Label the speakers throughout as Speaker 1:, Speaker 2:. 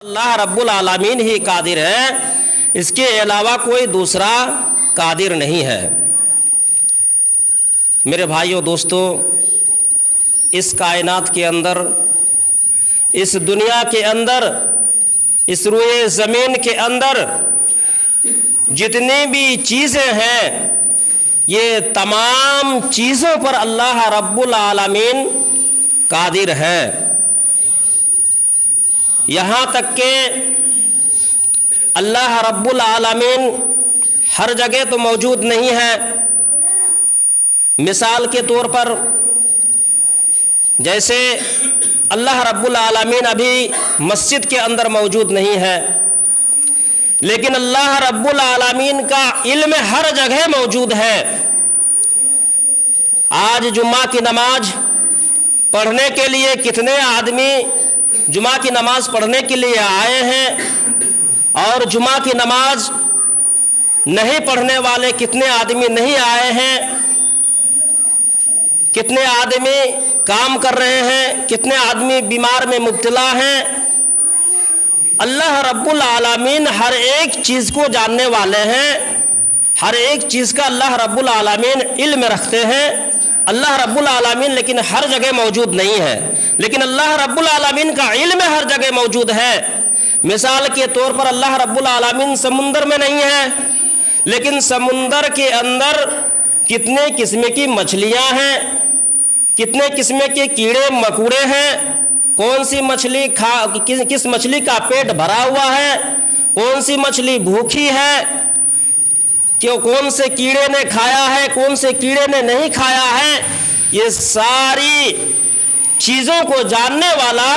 Speaker 1: اللہ رب العالمین ہی قادر ہے، اس کے علاوہ کوئی دوسرا قادر نہیں ہے۔ میرے بھائیوں دوستو، اس کائنات کے اندر، اس دنیا کے اندر، اس روئے زمین کے اندر جتنی بھی چیزیں ہیں، یہ تمام چیزوں پر اللہ رب العالمین قادر ہے۔ یہاں تک کہ اللہ رب العالمین ہر جگہ تو موجود نہیں ہے۔ مثال کے طور پر جیسے اللہ رب العالمین ابھی مسجد کے اندر موجود نہیں ہے، لیکن اللہ رب العالمین کا علم ہر جگہ موجود ہے۔ آج جمعہ کی نماز پڑھنے کے لیے کتنے آدمی جمعہ کی نماز پڑھنے کے لیے آئے ہیں، اور جمعہ کی نماز نہیں پڑھنے والے کتنے آدمی نہیں آئے ہیں، کتنے آدمی کام کر رہے ہیں، کتنے آدمی بیمار میں مبتلا ہیں۔ اللہ رب العالمین ہر ایک چیز کو جاننے والے ہیں، ہر ایک چیز کا اللہ رب العالمین علم رکھتے ہیں۔ اللہ رب العالمین لیکن ہر جگہ موجود نہیں ہے، لیکن اللہ رب العالمین کا علم ہر جگہ موجود ہے۔ مثال کے طور پر اللہ رب العالمین سمندر میں نہیں ہے، لیکن سمندر کے اندر کتنے قسم کی مچھلیاں ہیں، کتنے قسم کے کیڑے مکوڑے ہیں، کون سی مچھلی کس مچھلی کا پیٹ بھرا ہوا ہے، کون سی مچھلی بھوکی ہے، کہ کون سے کیڑے نے کھایا ہے، کون سے کیڑے نے نہیں کھایا ہے۔ یہ ساری چیزوں کو جاننے والا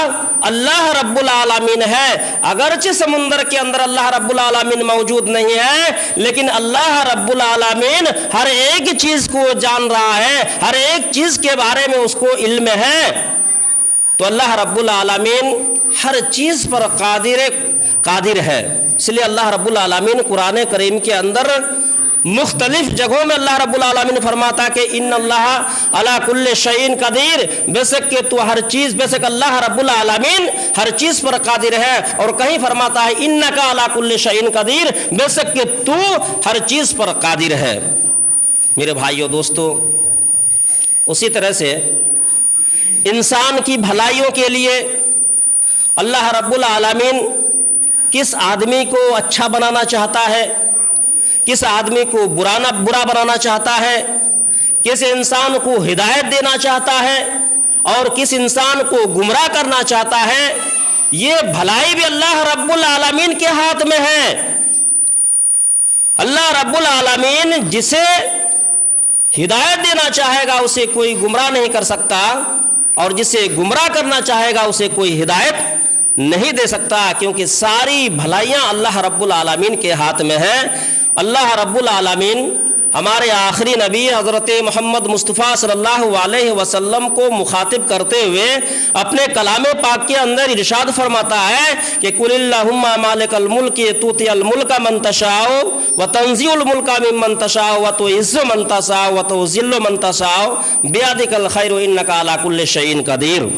Speaker 1: اللہ رب العالمین ہے۔ اگرچہ سمندر کے اندر اللہ رب العالمین موجود نہیں ہے، لیکن اللہ رب العالمین ہر ایک چیز کو جان رہا ہے، ہر ایک چیز کے بارے میں اس کو علم ہے۔ تو اللہ رب العالمین ہر چیز پر قادر ہے۔ اس لیے اللہ رب العالمین قرآن کریم کے اندر مختلف جگہوں میں اللہ رب العالمین فرماتا کہ ان اللہ علی کل شیء قدیر، بے شک کہ تو ہر چیز، بے شک اللہ رب العالمین ہر چیز پر قادر ہے۔ اور کہیں فرماتا ہے انک علی کل شیء قدیر، بے شک کہ تو ہر چیز پر قادر ہے۔ میرے بھائیوں دوستو، اسی طرح سے انسان کی بھلائیوں کے لیے اللہ رب العالمین کس آدمی کو اچھا بنانا چاہتا ہے، کس آدمی کو برا بنانا چاہتا ہے، کس انسان کو ہدایت دینا چاہتا ہے، اور کس انسان کو گمراہ کرنا چاہتا ہے، یہ بھلائی بھی اللہ رب العالمین کے ہاتھ میں ہے۔ اللہ رب العالمین جسے ہدایت دینا چاہے گا اسے کوئی گمراہ نہیں کر سکتا، اور جسے گمراہ کرنا چاہے گا اسے کوئی ہدایت نہیں دے سکتا، کیونکہ ساری بھلائیاں اللہ رب العالمین کے ہاتھ میں ہیں۔ اللہ رب العالمین ہمارے آخری نبی حضرت محمد مصطفیٰ صلی اللہ علیہ وسلم کو مخاطب کرتے ہوئے اپنے کلام پاک کے اندر ارشاد فرماتا ہے کہ قل اللہم مالک الملک تؤتی الملک من تشاء وتنزع الملک ممن تشاء وتعز من تشاء وتذل من تشاء بیدک الخیر انک علی کل شیء قدیر۔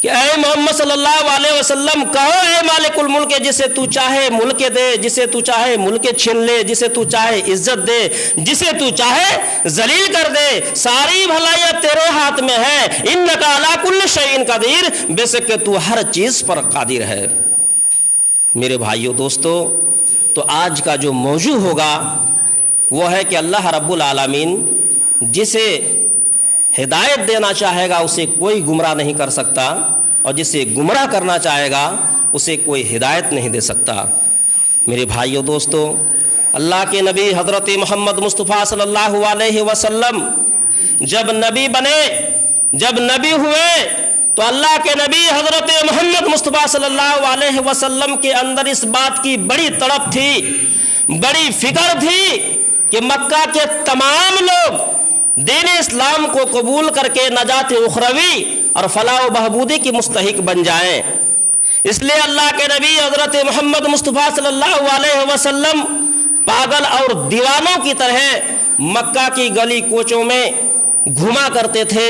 Speaker 1: کہ اے محمد صلی اللہ علیہ وسلم کہو، اے مالک الملک، جسے تو چاہے ملک دے، جسے تو چاہے ملک چھین لے، جسے تو چاہے عزت دے، جسے تو چاہے ذلیل کر دے، ساری بھلائیاں تیرے ہاتھ میں ہے۔ انک علی کل شیء قدیر، بے شک کہ تو ہر چیز پر قادر ہے۔ میرے بھائیوں دوستو، تو آج کا جو موضوع ہوگا وہ ہے کہ اللہ رب العالمین جسے ہدایت دینا چاہے گا اسے کوئی گمراہ نہیں کر سکتا، اور جسے گمراہ کرنا چاہے گا اسے کوئی ہدایت نہیں دے سکتا۔ میرے بھائیوں دوستو، اللہ کے نبی حضرت محمد مصطفیٰ صلی اللہ علیہ وسلم جب نبی بنے، جب نبی ہوئے، تو اللہ کے نبی حضرت محمد مصطفیٰ صلی اللہ علیہ وسلم کے اندر اس بات کی بڑی تڑپ تھی، بڑی فکر تھی کہ مکہ کے تمام لوگ دین اسلام کو قبول کر کے نجات اخروی اور فلاح و بہبودی کی مستحق بن جائیں۔ اس لیے اللہ کے نبی حضرت محمد مصطفیٰ صلی اللہ علیہ وسلم پاگل اور دیوانوں کی طرح مکہ کی گلی کوچوں میں گھوما کرتے تھے،